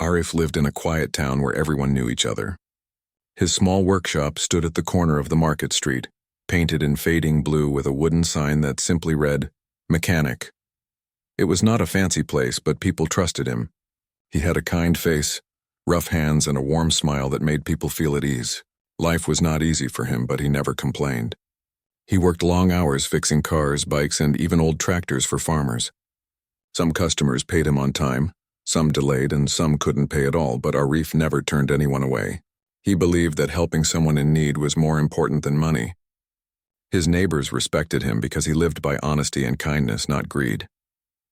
Arif lived in a quiet town where everyone knew each other. His small workshop stood at the corner of the market street, painted in fading blue with a wooden sign that simply read, "Mechanic." It was not a fancy place, but people trusted him. He had a kind face, rough hands, and a warm smile that made people feel at ease. Life was not easy for him, but he never complained. He worked long hours fixing cars, bikes, and even old tractors for farmers. Some customers paid him on time, some delayed, and some couldn't pay at all, but Arif never turned anyone away. He believed that helping someone in need was more important than money. His neighbors respected him because he lived by honesty and kindness, not greed.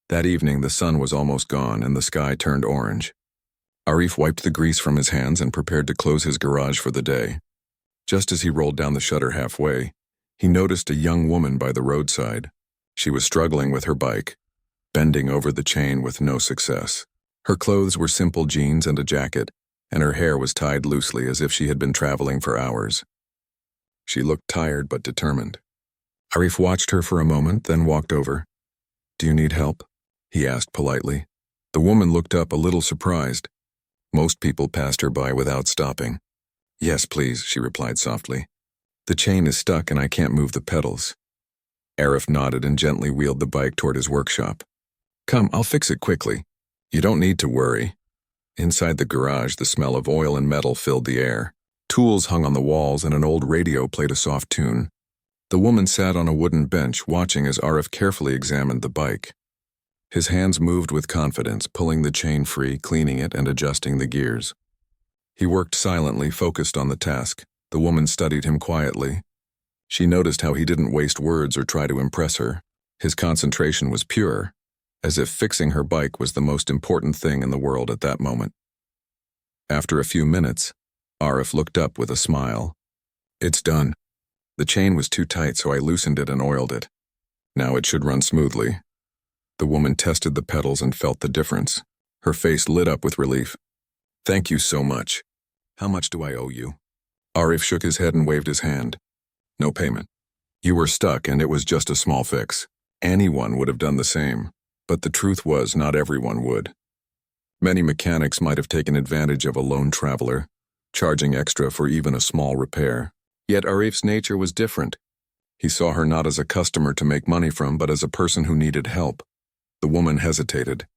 That evening, the sun was almost gone and the sky turned orange. Arif wiped the grease from his hands and prepared to close his garage for the day. Just as he rolled down the shutter halfway, he noticed a young woman by the roadside. She was struggling with her bike, bending over the chain with no success. Her clothes were simple jeans and a jacket, and her hair was tied loosely as if she had been traveling for hours. She looked tired but determined. Arif watched her for a moment, then walked over. "Do you need help?" he asked politely. The woman looked up, a little surprised. Most people passed her by without stopping. "Yes, please," she replied softly. "The chain is stuck and I can't move the pedals." Arif nodded and gently wheeled the bike toward his workshop. "Come, I'll fix it quickly. You don't need to worry." Inside the garage, the smell of oil and metal filled the air. Tools hung on the walls and an old radio played a soft tune. The woman sat on a wooden bench, watching as Arif carefully examined the bike. His hands moved with confidence, pulling the chain free, cleaning it, and adjusting the gears. He worked silently, focused on the task. The woman studied him quietly. She noticed how he didn't waste words or try to impress her. His concentration was pure, as if fixing her bike was the most important thing in the world at that moment. After a few minutes, Arif looked up with a smile. "It's done. The chain was too tight, so I loosened it and oiled it. Now it should run smoothly." The woman tested the pedals and felt the difference. Her face lit up with relief. "Thank you so much. How much do I owe you?" Arif shook his head and waved his hand. "No payment. You were stuck and it was just a small fix. Anyone would have done the same. But the truth was, not everyone would. Many mechanics might have taken advantage of a lone traveler, charging extra for even a small repair. Yet Arif's nature was different. He saw her not as a customer to make money from, but as a person who needed help. The woman hesitated.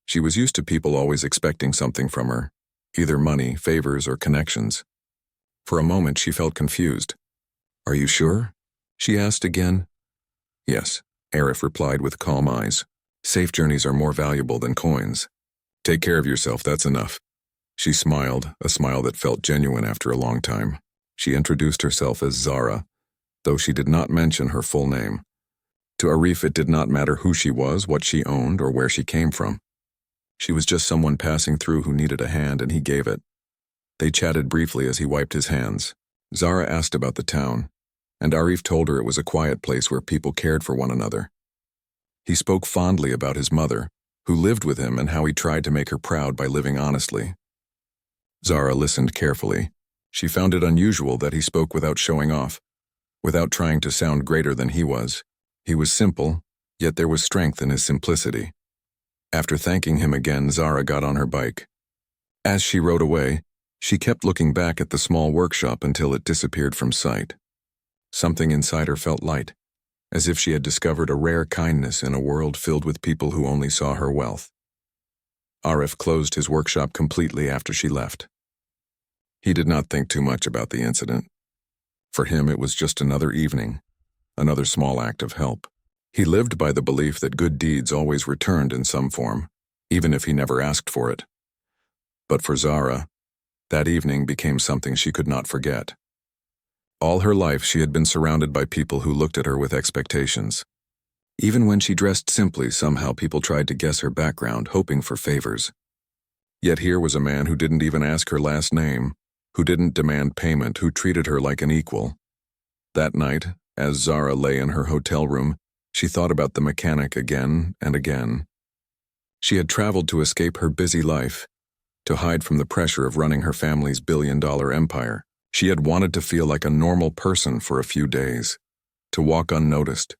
She was used to people always expecting something from her, either money, favors, or connections. For a moment, she felt confused. "Are you sure?" she asked again. "Yes," Arif replied with calm eyes. "Safe journeys are more valuable than coins. Take care of yourself, that's enough." She smiled, a smile that felt genuine after a long time. She introduced herself as Zara, though she did not mention her full name. To Arif, it did not matter who she was, what she owned, or where she came from. She was just someone passing through who needed a hand, and he gave it. They chatted briefly as he wiped his hands. Zara asked about the town, and Arif told her it was a quiet place where people cared for one another. He spoke fondly about his mother, who lived with him, and how he tried to make her proud by living honestly. Zara listened carefully. She found it unusual that he spoke without showing off, without trying to sound greater than he was. He was simple, yet there was strength in his simplicity. After thanking him again, Zara got on her bike. As she rode away, she kept looking back at the small workshop until it disappeared from sight. Something inside her felt light, as if she had discovered a rare kindness in a world filled with people who only saw her wealth. Arif closed his workshop completely after she left. He did not think too much about the incident. For him, it was just another evening, another small act of help. He lived by the belief that good deeds always returned in some form, even if he never asked for it. But for Zara, that evening became something she could not forget. All her life, she had been surrounded by people who looked at her with expectations. Even when she dressed simply, somehow people tried to guess her background, hoping for favors. Yet here was a man who didn't even ask her last name, who didn't demand payment, who treated her like an equal. That night, as Zara lay in her hotel room, she thought about the mechanic again and again. She had traveled to escape her busy life, to hide from the pressure of running her family's billion-dollar empire. She had wanted to feel like a normal person for a few days, to walk unnoticed,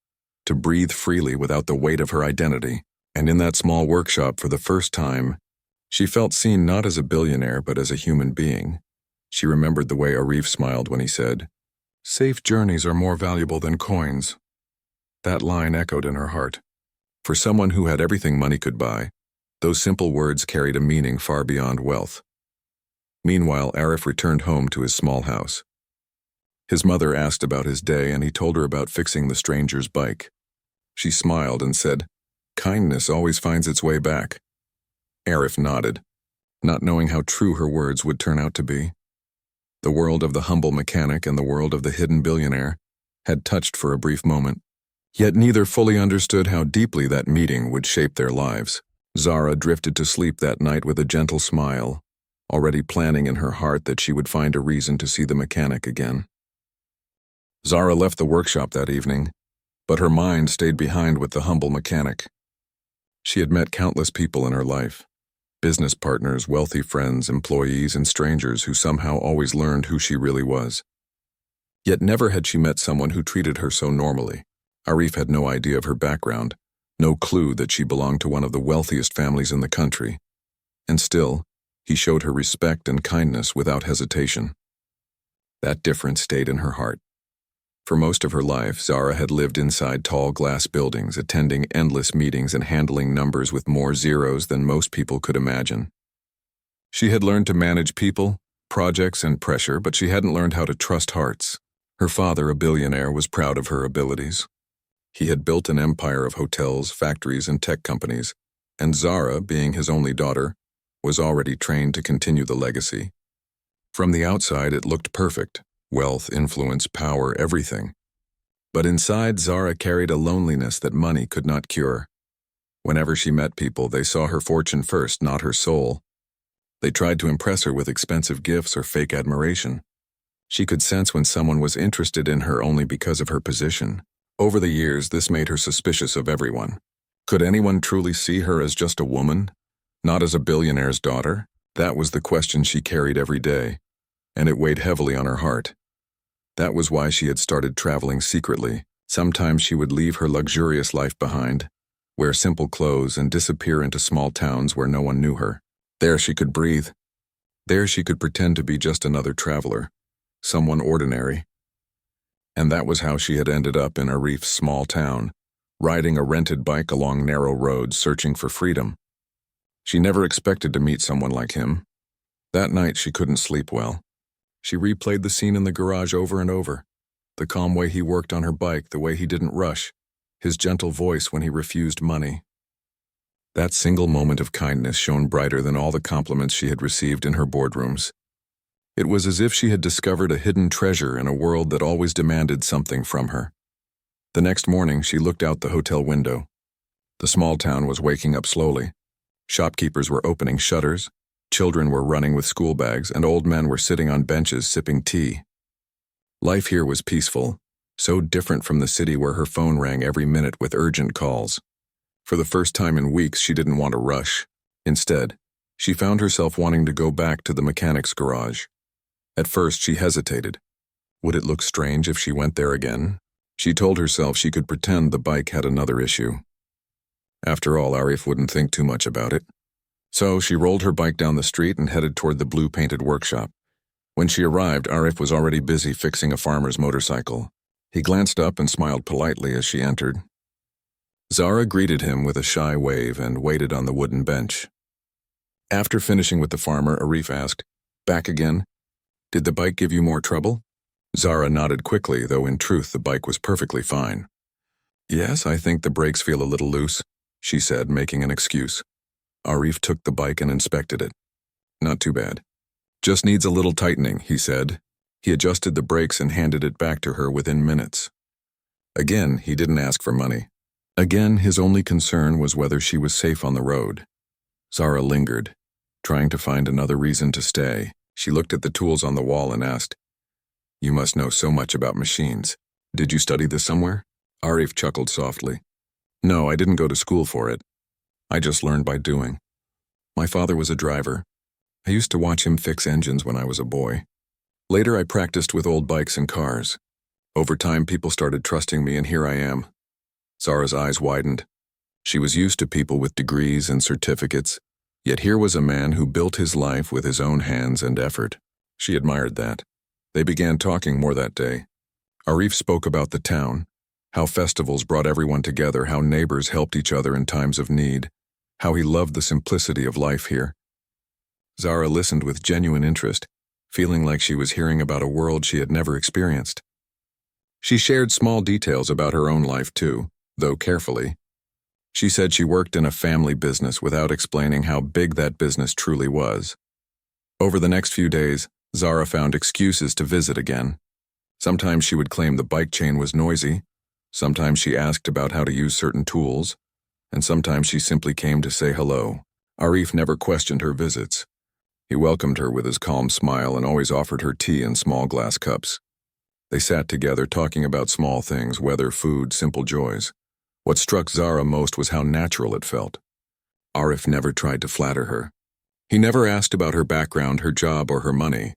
to breathe freely without the weight of her identity. And in that small workshop, for the first time, She felt seen not as a billionaire but as a human being. She remembered the way Arif smiled when he said, "Safe journeys are more valuable than coins." That line echoed in her heart. For someone who had everything money could buy, those simple words carried a meaning far beyond wealth. Meanwhile, Arif returned home to his small house. His mother asked about his day and he told her about fixing the stranger's bike. She smiled and said, "Kindness always finds its way back." Arif nodded, not knowing how true her words would turn out to be. The world of the humble mechanic and the world of the hidden billionaire had touched for a brief moment, yet neither fully understood how deeply that meeting would shape their lives. Zara drifted to sleep that night with a gentle smile, already planning in her heart that she would find a reason to see the mechanic again. Zara left the workshop that evening, but her mind stayed behind with the humble mechanic. She had met countless people in her life, business partners, wealthy friends, employees, and strangers who somehow always learned who she really was. Yet never had she met someone who treated her so normally. Arif had no idea of her background, no clue that she belonged to one of the wealthiest families in the country. And still, he showed her respect and kindness without hesitation. That difference stayed in her heart. For most of her life, Zara had lived inside tall glass buildings, attending endless meetings and handling numbers with more zeros than most people could imagine. She had learned to manage people, projects, and pressure, but she hadn't learned how to trust hearts. Her father, a billionaire, was proud of her abilities. He had built an empire of hotels, factories, and tech companies, and Zara, being his only daughter, was already trained to continue the legacy. From the outside, it looked perfect. Wealth, influence, power, everything. But inside, Zara carried a loneliness that money could not cure. Whenever she met people, they saw her fortune first, not her soul. They tried to impress her with expensive gifts or fake admiration. She could sense when someone was interested in her only because of her position. Over the years, this made her suspicious of everyone. Could anyone truly see her as just a woman, not as a billionaire's daughter? That was the question she carried every day, and it weighed heavily on her heart. That was why she had started traveling secretly. Sometimes she would leave her luxurious life behind, wear simple clothes, and disappear into small towns where no one knew her. There she could breathe. There she could pretend to be just another traveler, someone ordinary. And that was how she had ended up in Arif's small town, riding a rented bike along narrow roads, searching for freedom. She never expected to meet someone like him. That night she couldn't sleep well. She replayed the scene in the garage over and over. The calm way he worked on her bike, the way he didn't rush, his gentle voice when he refused money. That single moment of kindness shone brighter than all the compliments she had received in her boardrooms. It was as if she had discovered a hidden treasure in a world that always demanded something from her. The next morning, she looked out the hotel window. The small town was waking up slowly. Shopkeepers were opening shutters. Children were running with school bags, and old men were sitting on benches sipping tea. Life here was peaceful, so different from the city where her phone rang every minute with urgent calls. For the first time in weeks, she didn't want to rush. Instead, she found herself wanting to go back to the mechanic's garage. At first, she hesitated. Would it look strange if she went there again? She told herself she could pretend the bike had another issue. After all, Arif wouldn't think too much about it. So she rolled her bike down the street and headed toward the blue-painted workshop. When she arrived, Arif was already busy fixing a farmer's motorcycle. He glanced up and smiled politely as she entered. Zara greeted him with a shy wave and waited on the wooden bench. After finishing with the farmer, Arif asked, "Back again? Did the bike give you more trouble?" Zara nodded quickly, though in truth the bike was perfectly fine. "Yes, I think the brakes feel a little loose," she said, making an excuse. Arif took the bike and inspected it. "Not too bad. Just needs a little tightening," he said. He adjusted the brakes and handed it back to her within minutes. Again, he didn't ask for money. Again, his only concern was whether she was safe on the road. Zara lingered, trying to find another reason to stay. She looked at the tools on the wall and asked, "You must know so much about machines. Did you study this somewhere?" Arif chuckled softly. "No, I didn't go to school for it. I just learned by doing. My father was a driver. I used to watch him fix engines when I was a boy. Later, I practiced with old bikes and cars. Over time, people started trusting me, and here I am." Zara's eyes widened. She was used to people with degrees and certificates, Yet here was a man who built his life with his own hands and effort. She admired that. They began talking more that day. Arif spoke about the town, how festivals brought everyone together, how neighbors helped each other in times of need, how he loved the simplicity of life here. Zara listened with genuine interest, feeling like she was hearing about a world she had never experienced. She shared small details about her own life too, though carefully. She said she worked in a family business without explaining how big that business truly was. Over the next few days, Zara found excuses to visit again. Sometimes she would claim the bike chain was noisy, sometimes she asked about how to use certain tools, and sometimes she simply came to say hello. Arif never questioned her visits. He welcomed her with his calm smile and always offered her tea in small glass cups. They sat together talking about small things, weather, food, simple joys. What struck Zara most was how natural it felt. Arif never tried to flatter her. He never asked about her background, her job, or her money.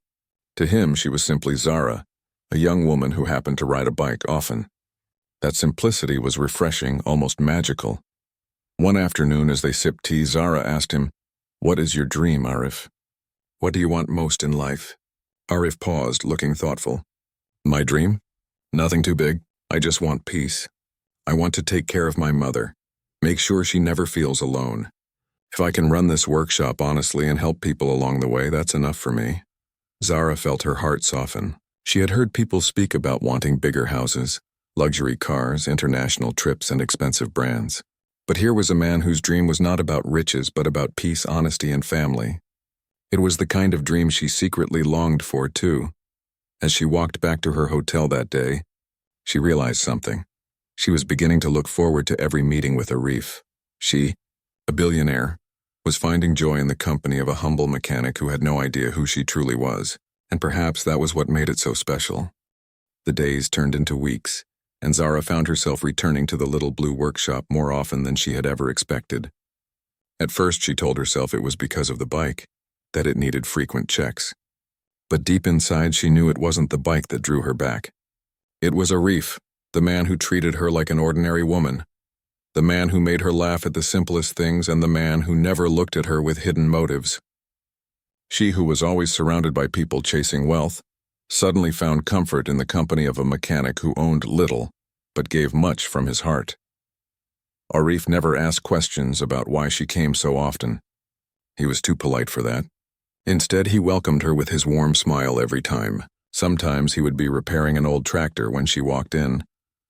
To him, she was simply Zara, a young woman who happened to ride a bike often. That simplicity was refreshing, almost magical. One afternoon as they sipped tea, Zara asked him, "What is your dream, Arif? What do you want most in life?" Arif paused, looking thoughtful. "My dream? Nothing too big. I just want peace. I want to take care of my mother, make sure she never feels alone. If I can run this workshop honestly and help people along the way, that's enough for me." Zara felt her heart soften. She had heard people speak about wanting bigger houses, luxury cars, international trips, and expensive brands. But here was a man whose dream was not about riches but about peace, honesty, and family. It was the kind of dream she secretly longed for, too. As she walked back to her hotel that day, she realized something. She was beginning to look forward to every meeting with Arif. She, a billionaire, was finding joy in the company of a humble mechanic who had no idea who she truly was, and perhaps that was what made it so special. The days turned into weeks, and Zara found herself returning to the little blue workshop more often than she had ever expected. At first she told herself it was because of the bike, that it needed frequent checks. But deep inside she knew it wasn't the bike that drew her back. It was Arif, the man who treated her like an ordinary woman, the man who made her laugh at the simplest things, and the man who never looked at her with hidden motives. She, who was always surrounded by people chasing wealth, suddenly found comfort in the company of a mechanic who owned little, but gave much from his heart. Arif never asked questions about why she came so often. He was too polite for that. Instead, he welcomed her with his warm smile every time. Sometimes he would be repairing an old tractor when she walked in,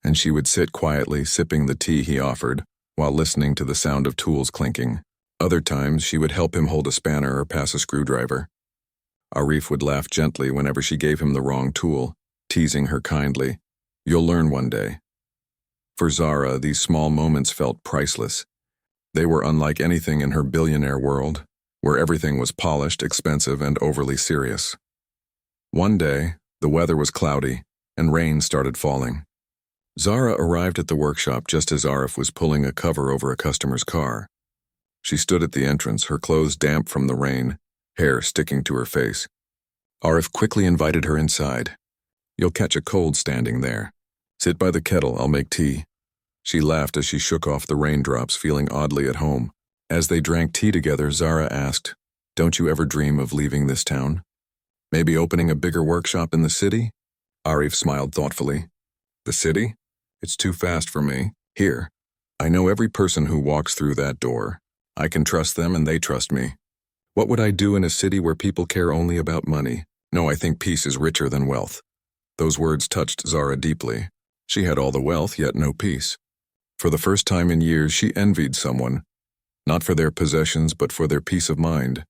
and she would sit quietly sipping the tea he offered while listening to the sound of tools clinking. Other times, she would help him hold a spanner or pass a screwdriver. Arif would laugh gently whenever she gave him the wrong tool, teasing her kindly. "You'll learn one day." For Zara, these small moments felt priceless. They were unlike anything in her billionaire world, where everything was polished, expensive, and overly serious. One day, the weather was cloudy, and rain started falling. Zara arrived at the workshop just as Arif was pulling a cover over a customer's car. She stood at the entrance, her clothes damp from the rain, hair sticking to her face. Arif quickly invited her inside. "You'll catch a cold standing there. Sit by the kettle, I'll make tea." She laughed as she shook off the raindrops, feeling oddly at home. As they drank tea together, Zara asked, "Don't you ever dream of leaving this town? Maybe opening a bigger workshop in the city?" Arif smiled thoughtfully. "The city? It's too fast for me. Here, I know every person who walks through that door. I can trust them and they trust me. What would I do in a city where people care only about money? No, I think peace is richer than wealth." Those words touched Zara deeply. She had all the wealth, yet no peace. For the first time in years, she envied someone, not for their possessions, but for their peace of mind.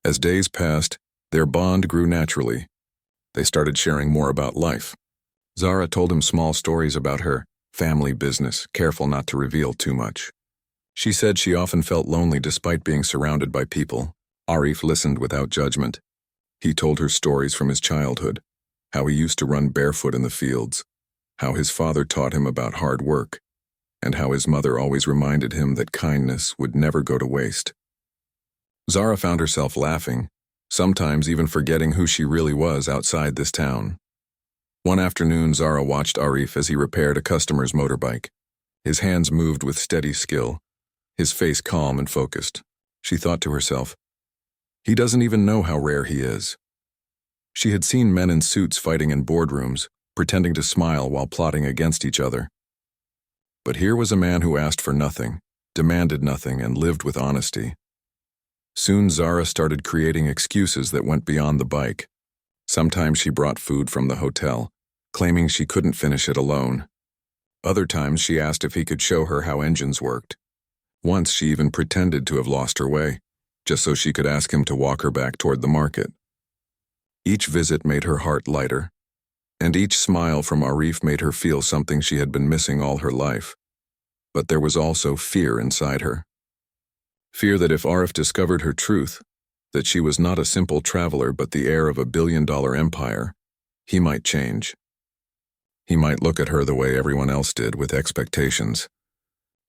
As days passed, their bond grew naturally. They started sharing more about life. Zara told him small stories about her family business, careful not to reveal too much. She said she often felt lonely despite being surrounded by people. Arif listened without judgment. He told her stories from his childhood, how he used to run barefoot in the fields, how his father taught him about hard work, and how his mother always reminded him that kindness would never go to waste. Zara found herself laughing, sometimes even forgetting who she really was outside this town. One afternoon, Zara watched Arif as he repaired a customer's motorbike. His hands moved with steady skill, his face calm and focused. she thought to herself. He doesn't even know how rare he is. She had seen men in suits fighting in boardrooms, pretending to smile while plotting against each other. But here was a man who asked for nothing, demanded nothing, and lived with honesty. Soon Zara started creating excuses that went beyond the bike. Sometimes she brought food from the hotel, claiming she couldn't finish it alone. Other times she asked if he could show her how engines worked. Once she even pretended to have lost her way, just so she could ask him to walk her back toward the market. Each visit made her heart lighter, and each smile from Arif made her feel something she had been missing all her life. But there was also fear inside her. Fear that if Arif discovered her truth, that she was not a simple traveler but the heir of a billion-dollar empire, he might change. He might look at her the way everyone else did, with expectations.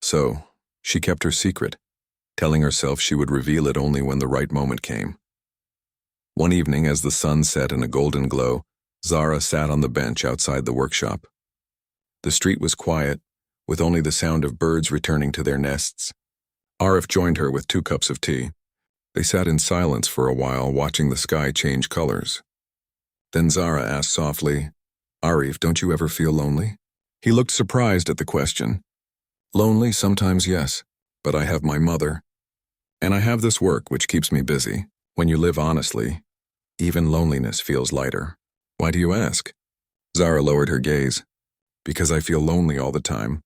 So, she kept her secret, telling herself she would reveal it only when the right moment came. One evening, as the sun set in a golden glow, Zara sat on the bench outside the workshop. The street was quiet, with only the sound of birds returning to their nests. Arif joined her with 2 cups of tea. They sat in silence for a while, watching the sky change colors. Then Zara asked softly, "Arif, don't you ever feel lonely?" He looked surprised at the question. "Lonely, sometimes, yes, but I have my mother. And I have this work which keeps me busy. When you live honestly, even loneliness feels lighter." "Why do you ask?" Zara lowered her gaze. "Because I feel lonely all the time.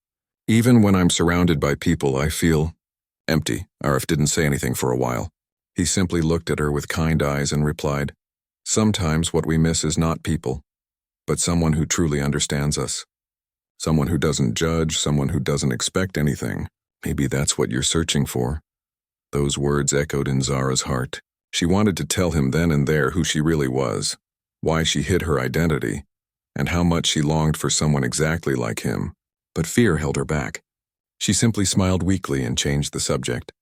Even when I'm surrounded by people, I feel empty." Arif didn't say anything for a while. He simply looked at her with kind eyes and replied, "Sometimes what we miss is not people, but someone who truly understands us. Someone who doesn't judge, someone who doesn't expect anything. Maybe that's what you're searching for." Those words echoed in Zara's heart. She wanted to tell him then and there who she really was, why she hid her identity, and how much she longed for someone exactly like him. But fear held her back. She simply smiled weakly and changed the subject.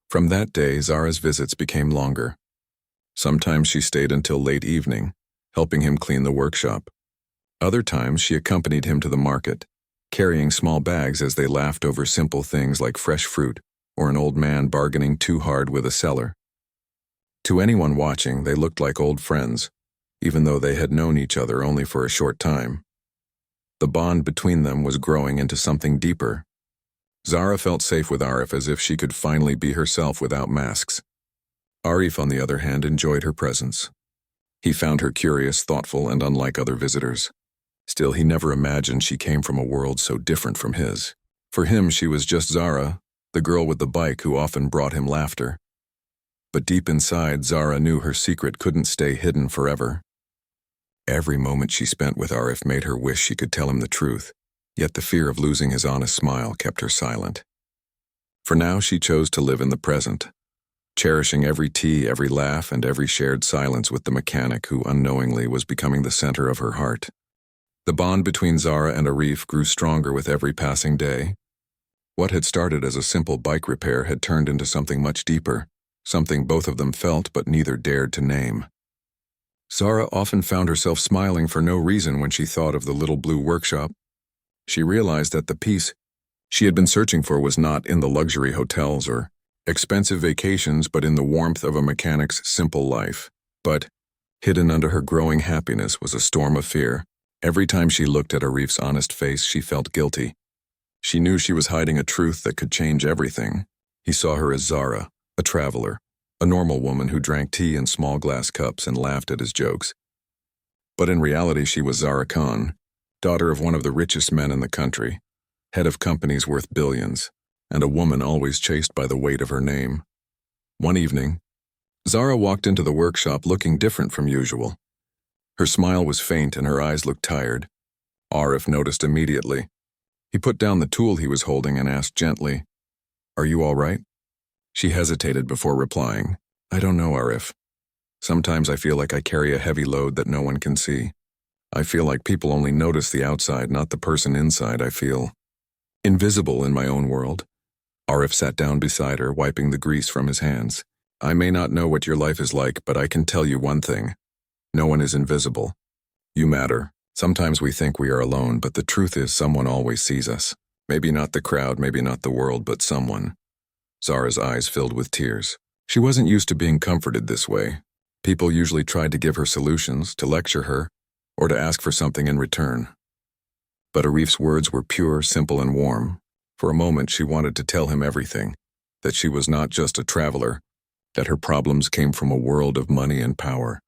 From that day, Zara's visits became longer. Sometimes she stayed until late evening, helping him clean the workshop. Other times she accompanied him to the market, carrying small bags as they laughed over simple things like fresh fruit or an old man bargaining too hard with a seller. To anyone watching, they looked like old friends, even though they had known each other only for a short time. The bond between them was growing into something deeper. Zara felt safe with Arif, as if she could finally be herself without masks. Arif, on the other hand, enjoyed her presence. He found her curious, thoughtful, and unlike other visitors. Still, he never imagined she came from a world so different from his. For him, she was just Zara, the girl with the bike who often brought him laughter. But deep inside, Zara knew her secret couldn't stay hidden forever. Every moment she spent with Arif made her wish she could tell him the truth, yet the fear of losing his honest smile kept her silent. For now, she chose to live in the present, cherishing every tea, every laugh, and every shared silence with the mechanic who unknowingly was becoming the center of her heart. The bond between Zara and Arif grew stronger with every passing day. What had started as a simple bike repair had turned into something much deeper, something both of them felt but neither dared to name. Zara often found herself smiling for no reason when she thought of the little blue workshop. She realized that the peace she had been searching for was not in the luxury hotels or expensive vacations, but in the warmth of a mechanic's simple life. But hidden under her growing happiness was a storm of fear. Every time she looked at Arif's honest face, she felt guilty. She knew she was hiding a truth that could change everything. He saw her as Zara, a traveler, a normal woman who drank tea in small glass cups and laughed at his jokes. But in reality, she was Zara Khan, daughter of one of the richest men in the country, head of companies worth billions, and a woman always chased by the weight of her name. One evening, Zara walked into the workshop looking different from usual. Her smile was faint and her eyes looked tired. Arif noticed immediately. He put down the tool he was holding and asked gently, "Are you all right?" She hesitated before replying, "I don't know, Arif. Sometimes I feel like I carry a heavy load that no one can see. I feel like people only notice the outside, not the person inside. I feel invisible in my own world." Arif sat down beside her, wiping the grease from his hands. "I may not know what your life is like, but I can tell you one thing. No one is invisible. You matter. Sometimes we think we are alone, but the truth is someone always sees us. Maybe not the crowd, maybe not the world, but someone." Zara's eyes filled with tears. She wasn't used to being comforted this way. People usually tried to give her solutions, to lecture her, or to ask for something in return. But Arif's words were pure, simple, and warm. For a moment she wanted to tell him everything, that she was not just a traveler, that her problems came from a world of money and power,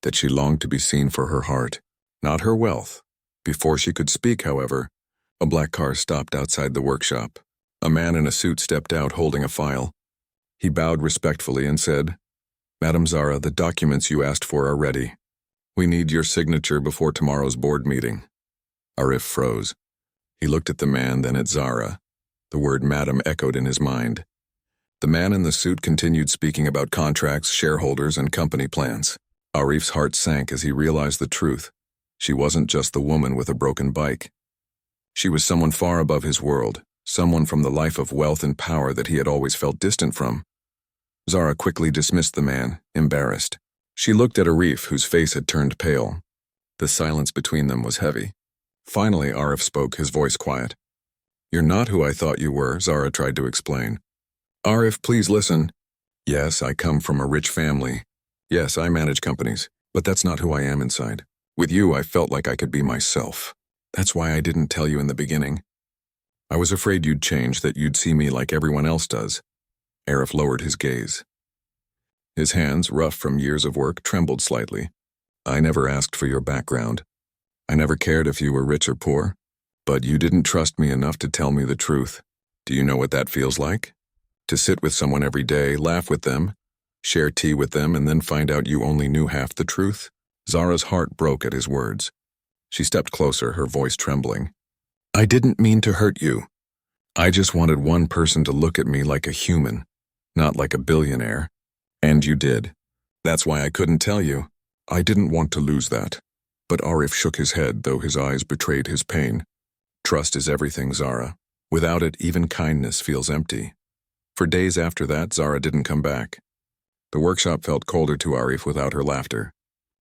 that she longed to be seen for her heart, not her wealth. Before she could speak, however, a black car stopped outside the workshop. A man in a suit stepped out holding a file. He bowed respectfully and said, "Madam Zara, the documents you asked for are ready. We need your signature before tomorrow's board meeting." Arif froze. He looked at the man, then at Zara. The word madam echoed in his mind. The man in the suit continued speaking about contracts, shareholders, and company plans. Arif's heart sank as he realized the truth. She wasn't just the woman with a broken bike. She was someone far above his world, someone from the life of wealth and power that he had always felt distant from. Zara quickly dismissed the man, embarrassed. She looked at Arif, whose face had turned pale. The silence between them was heavy. Finally, Arif spoke, his voice quiet. "You're not who I thought you were," Zara tried to explain. "Arif, please listen. Yes, I come from a rich family. Yes, I manage companies, but that's not who I am inside. With you, I felt like I could be myself. That's why I didn't tell you in the beginning. I was afraid you'd change, that you'd see me like everyone else does." Arif lowered his gaze. His hands, rough from years of work, trembled slightly. "I never asked for your background. I never cared if you were rich or poor. But you didn't trust me enough to tell me the truth. Do you know what that feels like? To sit with someone every day, laugh with them, share tea with them, and then find out you only knew half the truth?" Zara's heart broke at his words. She stepped closer, her voice trembling. "I didn't mean to hurt you. I just wanted one person to look at me like a human, not like a billionaire. And you did. That's why I couldn't tell you. I didn't want to lose that." But Arif shook his head, though his eyes betrayed his pain. "Trust is everything, Zara. Without it, even kindness feels empty." For days after that, Zara didn't come back. The workshop felt colder to Arif without her laughter.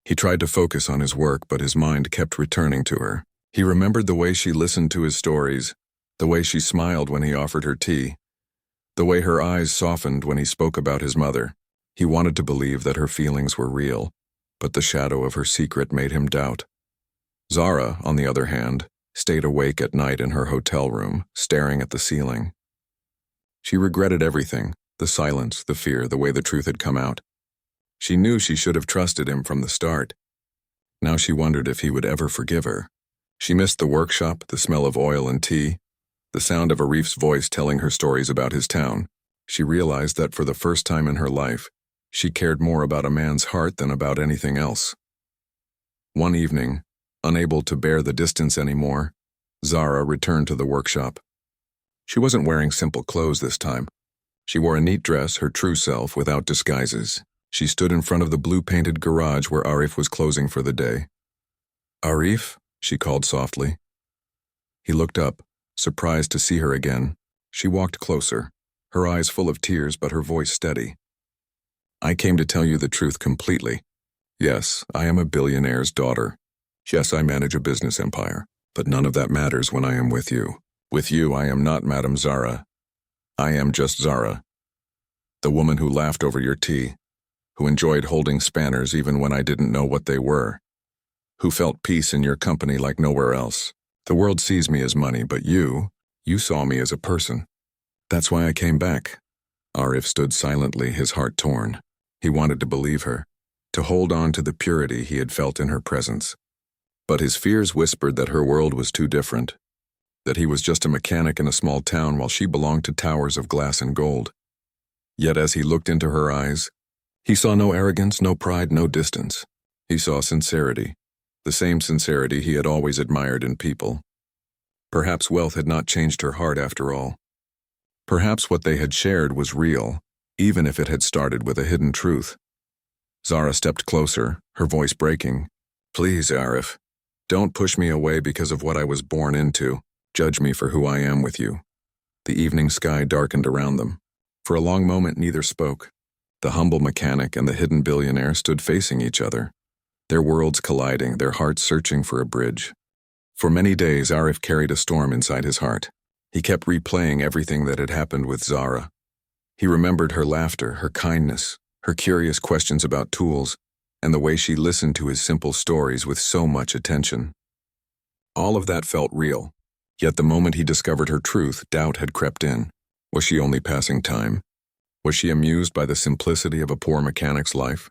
He tried to focus on his work, but his mind kept returning to her. He remembered the way she listened to his stories, the way she smiled when he offered her tea, the way her eyes softened when he spoke about his mother. He wanted to believe that her feelings were real, but the shadow of her secret made him doubt. Zara, on the other hand, stayed awake at night in her hotel room, staring at the ceiling. She regretted everything, the silence, the fear, the way the truth had come out. She knew she should have trusted him from the start. Now she wondered if he would ever forgive her. She missed the workshop, the smell of oil and tea, the sound of Arif's voice telling her stories about his town. She realized that for the first time in her life, she cared more about a man's heart than about anything else. One evening, unable to bear the distance anymore, Zara returned to the workshop. She wasn't wearing simple clothes this time. She wore a neat dress, her true self, without disguises. She stood in front of the blue-painted garage where Arif was closing for the day. "Arif?" she called softly. He looked up, surprised to see her again. She walked closer, her eyes full of tears but her voice steady. "I came to tell you the truth completely. Yes, I am a billionaire's daughter. Yes, I manage a business empire, but none of that matters when I am with you. With you, I am not Madame Zara. I am just Zara, the woman who laughed over your tea, who enjoyed holding spanners even when I didn't know what they were, who felt peace in your company like nowhere else. The world sees me as money, but you saw me as a person. That's why I came back." Arif stood silently, his heart torn. He wanted to believe her, to hold on to the purity he had felt in her presence. But his fears whispered that her world was too different, that he was just a mechanic in a small town while she belonged to towers of glass and gold. Yet as he looked into her eyes, he saw no arrogance, no pride, no distance. He saw sincerity, the same sincerity he had always admired in people. Perhaps wealth had not changed her heart after all. Perhaps what they had shared was real, even if it had started with a hidden truth. Zara stepped closer, her voice breaking. "Please, Arif, don't push me away because of what I was born into. Judge me for who I am with you." The evening sky darkened around them. For a long moment neither spoke. The humble mechanic and the hidden billionaire stood facing each other, their worlds colliding, their hearts searching for a bridge. For many days Arif carried a storm inside his heart. He kept replaying everything that had happened with Zara. He remembered her laughter, her kindness, her curious questions about tools, and the way she listened to his simple stories with so much attention. All of that felt real, yet the moment he discovered her truth, doubt had crept in. Was she only passing time? Was she amused by the simplicity of a poor mechanic's life?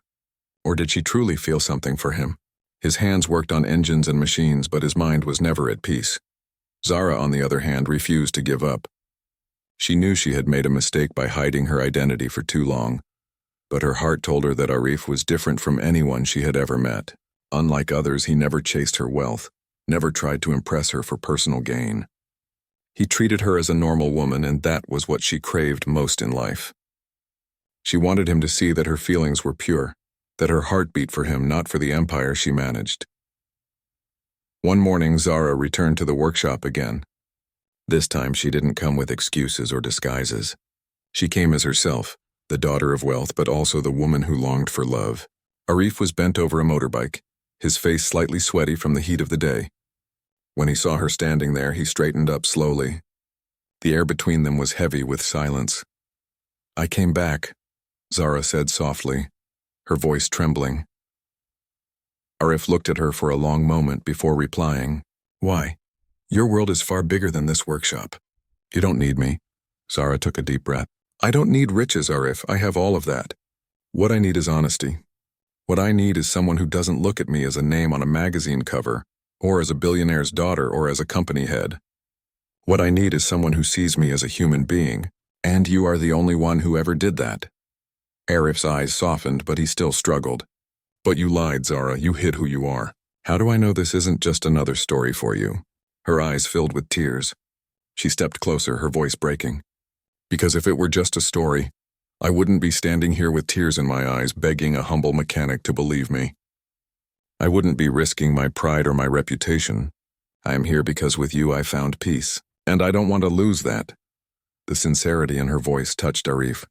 Or did she truly feel something for him? His hands worked on engines and machines, but his mind was never at peace. Zara, on the other hand, refused to give up. She knew she had made a mistake by hiding her identity for too long, but her heart told her that Arif was different from anyone she had ever met. Unlike others, he never chased her wealth, never tried to impress her for personal gain. He treated her as a normal woman, and that was what she craved most in life. She wanted him to see that her feelings were pure, that her heart beat for him, not for the empire she managed. One morning, Zara returned to the workshop again. This time she didn't come with excuses or disguises. She came as herself, the daughter of wealth, but also the woman who longed for love. Arif was bent over a motorbike, his face slightly sweaty from the heat of the day. When he saw her standing there, he straightened up slowly. The air between them was heavy with silence. "I came back," Zara said softly, her voice trembling. Arif looked at her for a long moment before replying, "Why? Your world is far bigger than this workshop. You don't need me." Zara took a deep breath. "I don't need riches, Arif. I have all of that. What I need is honesty. What I need is someone who doesn't look at me as a name on a magazine cover, or as a billionaire's daughter, or as a company head. What I need is someone who sees me as a human being, and you are the only one who ever did that." Arif's eyes softened, but he still struggled. "But you lied, Zara. You hid who you are. How do I know this isn't just another story for you?" Her eyes filled with tears. She stepped closer, her voice breaking. "Because if it were just a story, I wouldn't be standing here with tears in my eyes begging a humble mechanic to believe me. I wouldn't be risking my pride or my reputation. I am here because with you I found peace, and I don't want to lose that." The sincerity in her voice touched Arif.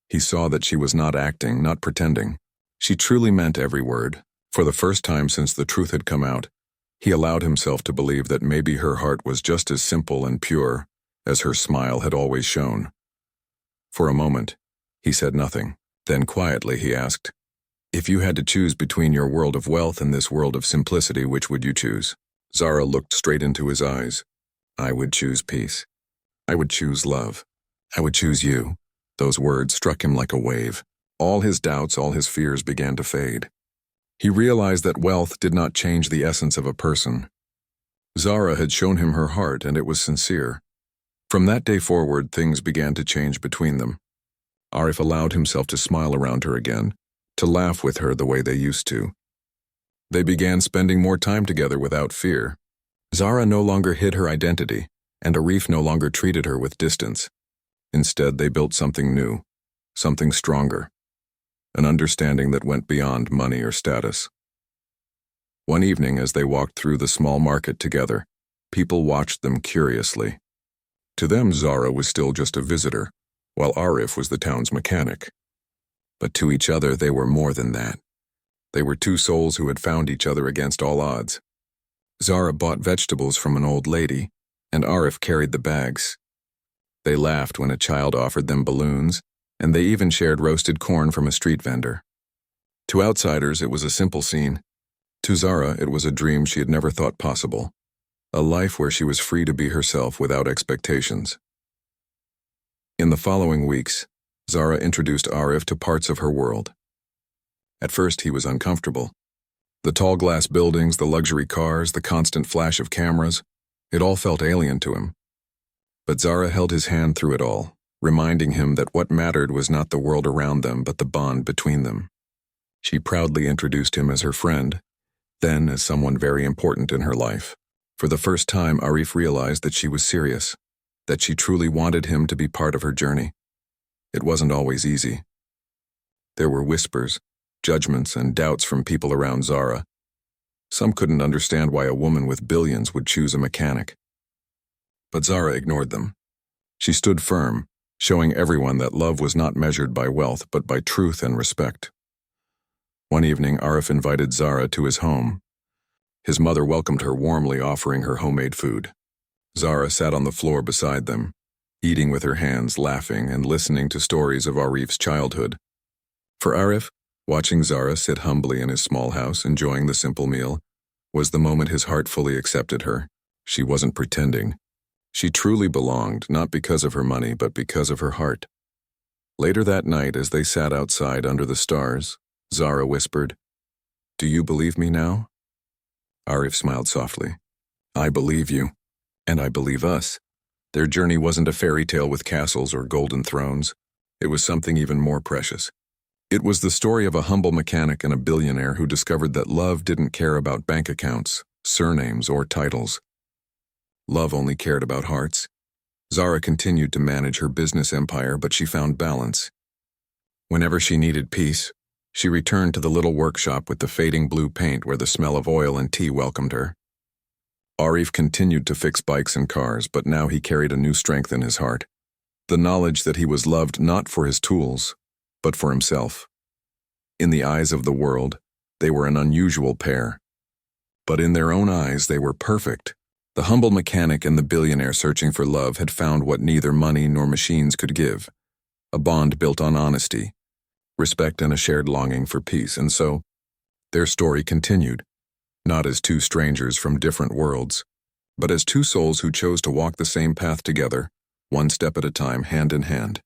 He saw that she was not acting, not pretending. She truly meant every word. For the first time since the truth had come out, he allowed himself to believe that maybe her heart was just as simple and pure as her smile had always shown. For a moment, he said nothing. Then quietly he asked, "If you had to choose between your world of wealth and this world of simplicity, which would you choose?" Zara looked straight into his eyes. "I would choose peace. I would choose love. I would choose you." Those words struck him like a wave. All his doubts, all his fears began to fade. He realized that wealth did not change the essence of a person. Zara had shown him her heart, and it was sincere. From that day forward, things began to change between them. Arif allowed himself to smile around her again, to laugh with her the way they used to. They began spending more time together without fear. Zara no longer hid her identity, and Arif no longer treated her with distance. Instead, they built something new, something stronger, an understanding that went beyond money or status. One evening, as they walked through the small market together, people watched them curiously. To them, Zara was still just a visitor, while Arif was the town's mechanic. But to each other, they were more than that. They were two souls who had found each other against all odds. Zara bought vegetables from an old lady, and Arif carried the bags. They laughed when a child offered them balloons, and they even shared roasted corn from a street vendor. To outsiders, it was a simple scene. To Zara, it was a dream she had never thought possible, a life where she was free to be herself without expectations. In the following weeks, Zara introduced Arif to parts of her world. At first, he was uncomfortable. The tall glass buildings, the luxury cars, the constant flash of cameras, it all felt alien to him. But Zara held his hand through it all, reminding him that what mattered was not the world around them, but the bond between them. She proudly introduced him as her friend, then as someone very important in her life. For the first time, Arif realized that she was serious, that she truly wanted him to be part of her journey. It wasn't always easy. There were whispers, judgments, and doubts from people around Zara. Some couldn't understand why a woman with billions would choose a mechanic. But Zara ignored them. She stood firm, showing everyone that love was not measured by wealth but by truth and respect. One evening, Arif invited Zara to his home. His mother welcomed her warmly, offering her homemade food. Zara sat on the floor beside them. eating with her hands, laughing, and listening to stories of Arif's childhood. For Arif, watching Zara sit humbly in his small house, enjoying the simple meal, was the moment his heart fully accepted her. She wasn't pretending. She truly belonged, not because of her money, but because of her heart. Later that night, as they sat outside under the stars, Zara whispered, "Do you believe me now?" Arif smiled softly. "I believe you. And I believe us." Their journey wasn't a fairy tale with castles or golden thrones. It was something even more precious. It was the story of a humble mechanic and a billionaire who discovered that love didn't care about bank accounts, surnames, or titles. Love only cared about hearts. Zara continued to manage her business empire, but she found balance. Whenever she needed peace, she returned to the little workshop with the fading blue paint where the smell of oil and tea welcomed her. Arif continued to fix bikes and cars, but now he carried a new strength in his heart. The knowledge that he was loved not for his tools, but for himself. In the eyes of the world, they were an unusual pair. But in their own eyes, they were perfect. The humble mechanic and the billionaire searching for love had found what neither money nor machines could give. A bond built on honesty, respect, and a shared longing for peace. And so, their story continued, not as two strangers from different worlds, but as two souls who chose to walk the same path together, one step at a time, hand in hand.